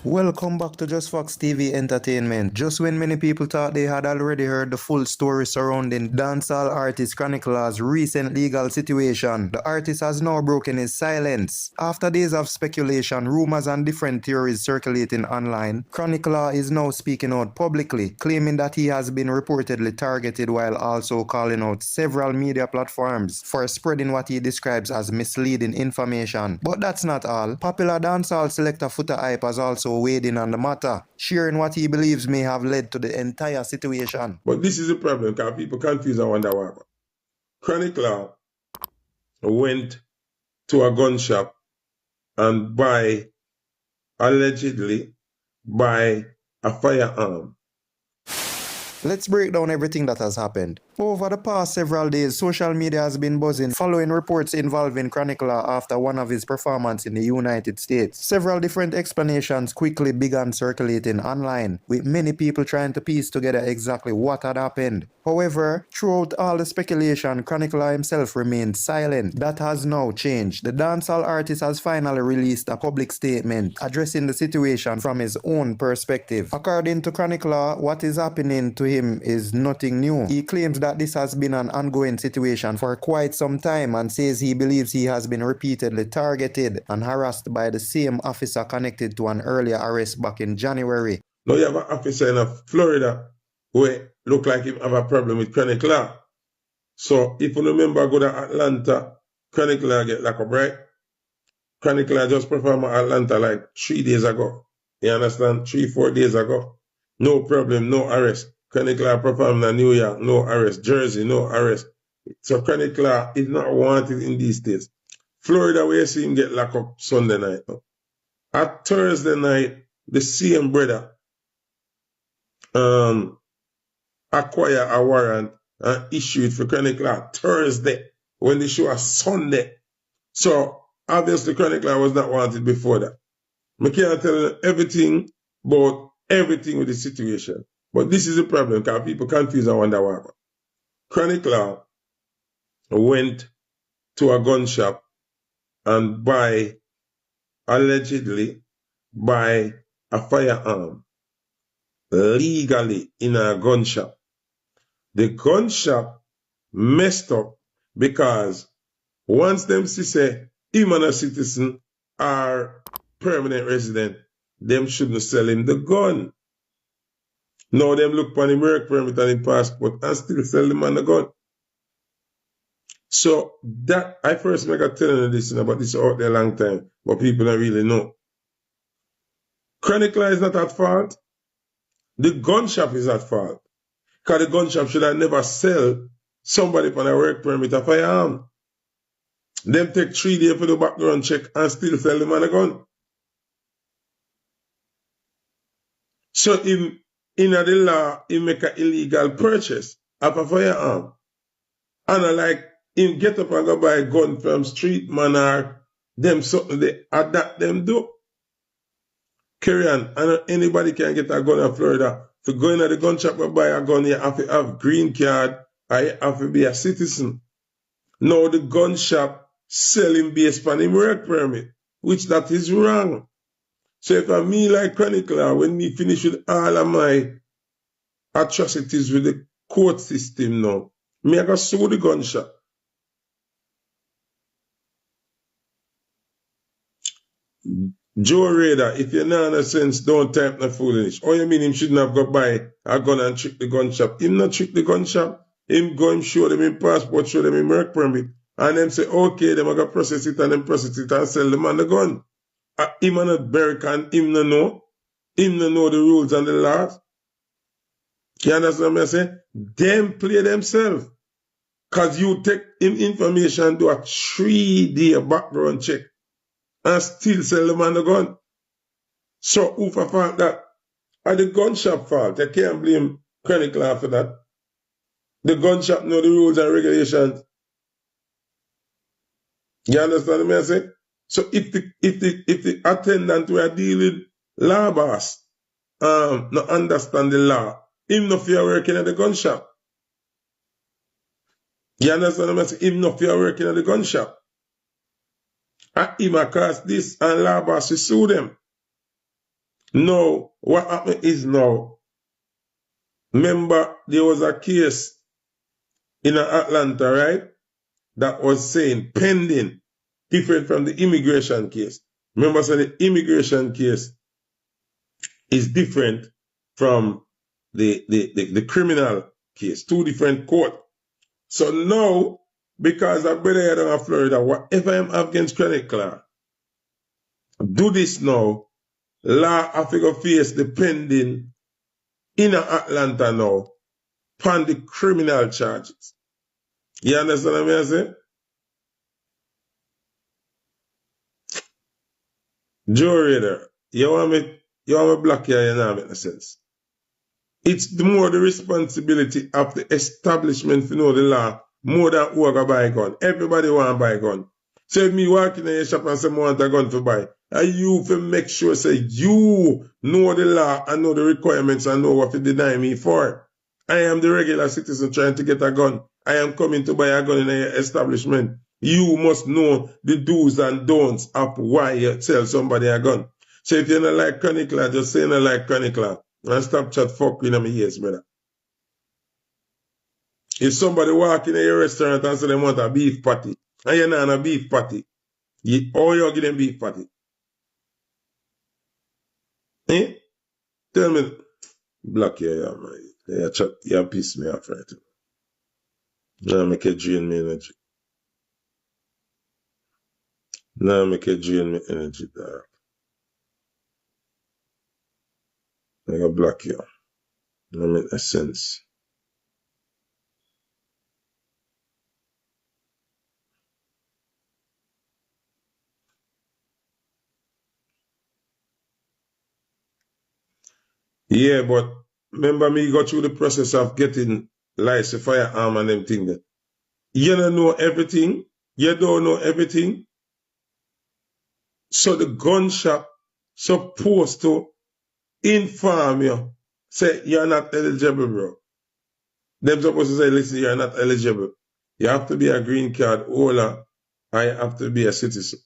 Welcome back to Just Fox TV Entertainment. Just when many people thought they had already heard the full story surrounding dancehall artist Chronicle's recent legal situation, the artist has now broken his silence. After days of speculation, rumors and different theories circulating online, Chronicle is now speaking out publicly, claiming that he has been reportedly targeted while also calling out several media platforms for spreading what he describes as misleading information. But that's not all. Popular dancehall selector Foota has also weighed in on the matter, sharing what he believes may have led to the entire situation. But this is the problem, because people confuse and wonder why. Chronicle went to a gun shop and allegedly buy a firearm. Let's break down everything that has happened. Over the past several days, social media has been buzzing following reports involving Chronicle after one of his performances in the United States. Several different explanations quickly began circulating online, with many people trying to piece together exactly what had happened. However, throughout all the speculation, Chronicle himself remained silent. That has now changed. The dancehall artist has finally released a public statement addressing the situation from his own perspective. According to Chronicle, what is happening to him is nothing new. He claims that this has been an ongoing situation for quite some time and says he believes he has been repeatedly targeted and harassed by the same officer connected to an earlier arrest back in January. Now you have an officer in Florida who look like him have a problem with Chronicle. So if you remember, go to Atlanta, Chronicle get locked up, right? Chronicle just performed in Atlanta like 3 days ago. You understand? 3-4 days ago. No problem, no arrest. Chronicle performed in New York, no arrest. Jersey, no arrest. So Chronicle is not wanted in these states. Florida, where you see him get locked up Sunday night. At Thursday night, the same brother acquire a warrant and issue it for Chronicle Thursday when the show was Sunday. So obviously Chronicle was not wanted before that. I can't tell you everything about everything with the situation. But this is the problem, because people confuse and wonder why. Chronicle went to a gun shop and allegedly buy a firearm legally in a gun shop. The gun shop messed up because once them say him and a citizen are permanent resident, them shouldn't sell him the gun. Now them look for him work permit and him passport and still sell the man the gun. So that I first make a telling you this, but this out there a long time, but people don't really know. Chronicle is not at fault. The gun shop is at fault. Because the gun shop should have never sell somebody for a work permit a firearm. Them take 3 days for the background check and still sell the man a gun. So in the law, he make an illegal purchase of a firearm. And like him get up and go buy a gun from street man or them something they adapt them do. Carry on. And anybody can get a gun in Florida. To go in the gun shop and buy a gun, you have to have green card or you have to be a citizen. Now the gun shop selling based on him work permit, which that is wrong. So if I me like Chronicle, when me finish with all of my atrocities with the court system now, me I go sue the gun shop. Joe Raider, if you're not in a sense, don't type no foolish. Oh, you mean him shouldn't have got buy a gun and trick the gun shop? Him not trick the gun shop. Him go him show them him passport, show them him work permit. And them say, okay, them are going to process it and then process it and sell the man the gun. Him and not Berkan, him no know. Him no know the rules and the laws. You understand what I say? Them play themselves. Because you take him information, do a 3-day background check and still sell the man the gun. So who for fault that? At the gun shop fault. They can't blame Chronicle for that. The gun shop know the rules and regulations. You understand what I say? So if the attendant were dealing law boss, not understand the law, him no fear working at the gun shop. You understand what I say? Him no fear working at the gun shop. And him a cause this and law boss will sue them. Now, what happened is now, remember, there was a case in Atlanta, right? That was saying pending, different from the immigration case. Remember, so the immigration case is different from the criminal case, two different court. So now, because I brother here down in Florida, whatever I'm against Chronicle, do this now, law have to go face the pending in Atlanta now, upon the criminal charges. You understand what I'm saying? Joe Raider, you want me block here, you know, make no sense. It's more the responsibility of the establishment to know the law more than who can buy a gun. Everybody want to buy a gun. So if me walk in your shop and say I want a gun to buy, and you for make sure say you know the law and know the requirements and know what to deny me for. I am the regular citizen trying to get a gun. I am coming to buy a gun in your establishment. You must know the do's and don'ts of why you sell somebody a gun. So if you don't like Chronicle, just say you don't like Chronicle. And stop chat fuck in my ears, brother. If somebody walk in your restaurant and say they want a beef patty, and you're not a beef patty, all you give them beef patty. Eh? Tell me, black yeah, man. Yeah, chat, yeah, piss me off right now. Now make it drain me energy. Now make it drain me energy, dog. I got black you. That make no sense. Yeah, but remember me go through the process of getting license, firearm and them things. You don't know everything. You don't know everything. So the gun shop supposed to inform you, say you're not eligible, bro. Them supposed to say, listen, you're not eligible. You have to be a green card holder. I have to be a citizen.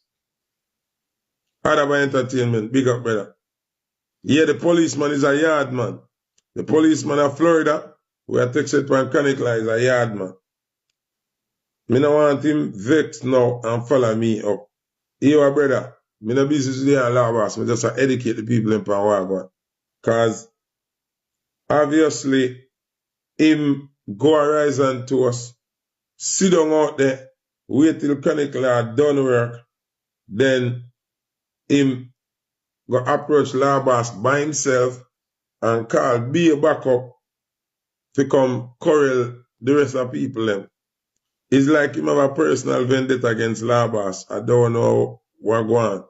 Other entertainment, big up, brother. Yeah, the policeman is a yard man. The policeman of Florida, where Texas one Chronicle is a yard man. Me no want him vex now and follow me up. Here, brother, me no business with the law boss. Me just educate the people in power. Because obviously, him go horizon to us, sit down out there, wait till Chronicle are done work, then him go approach law boss by himself and call be a backup to come corral the rest of people them. It's like him have a personal vendetta against law boss. I don't know what go on.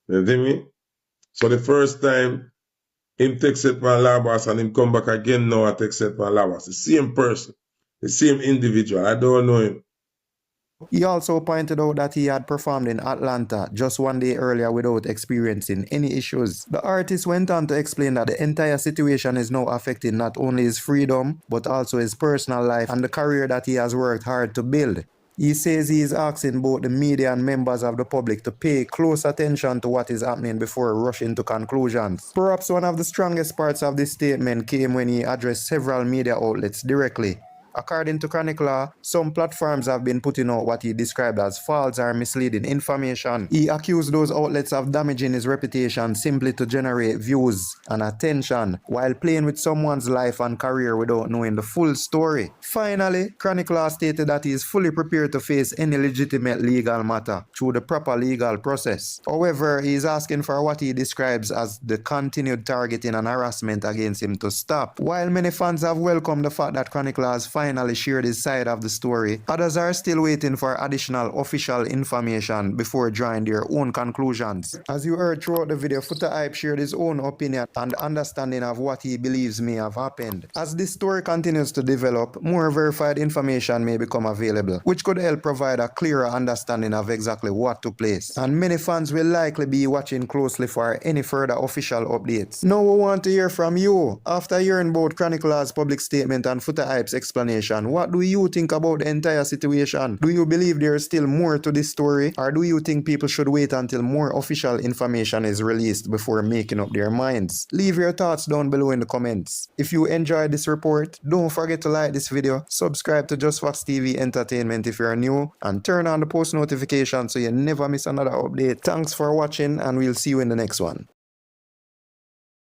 You think me? So the first time him takes it my law boss and him come back again now I take it my law boss. The same person, the same individual. I don't know him. He also pointed out that he had performed in Atlanta just one day earlier without experiencing any issues. The artist went on to explain that the entire situation is now affecting not only his freedom, but also his personal life and the career that he has worked hard to build. He says he is asking both the media and members of the public to pay close attention to what is happening before rushing to conclusions. Perhaps one of the strongest parts of this statement came when he addressed several media outlets directly. According to Chronicle, some platforms have been putting out what he described as false or misleading information. He accused those outlets of damaging his reputation simply to generate views and attention while playing with someone's life and career without knowing the full story. Finally, Chronicle stated that he is fully prepared to face any legitimate legal matter through the proper legal process. However, he is asking for what he describes as the continued targeting and harassment against him to stop. While many fans have welcomed the fact that Chronicle has finally shared his side of the story, others are still waiting for additional official information before drawing their own conclusions. As you heard throughout the video, Foota Hype shared his own opinion and understanding of what he believes may have happened. As this story continues to develop, more verified information may become available, which could help provide a clearer understanding of exactly what took place. And many fans will likely be watching closely for any further official updates. Now we want to hear from you. After hearing both Chronicle's public statement and Foota Hype's explanation explanation. What do you think about the entire situation? Do you believe there is still more to this story, or do you think people should wait until more official information is released before making up their minds? Leave your thoughts down below in the comments. If you enjoyed this report, don't forget to like this video, subscribe to Just Fox TV Entertainment if you're new, and turn on the post notifications so you never miss another update. Thanks for watching, and we'll see you in the next one.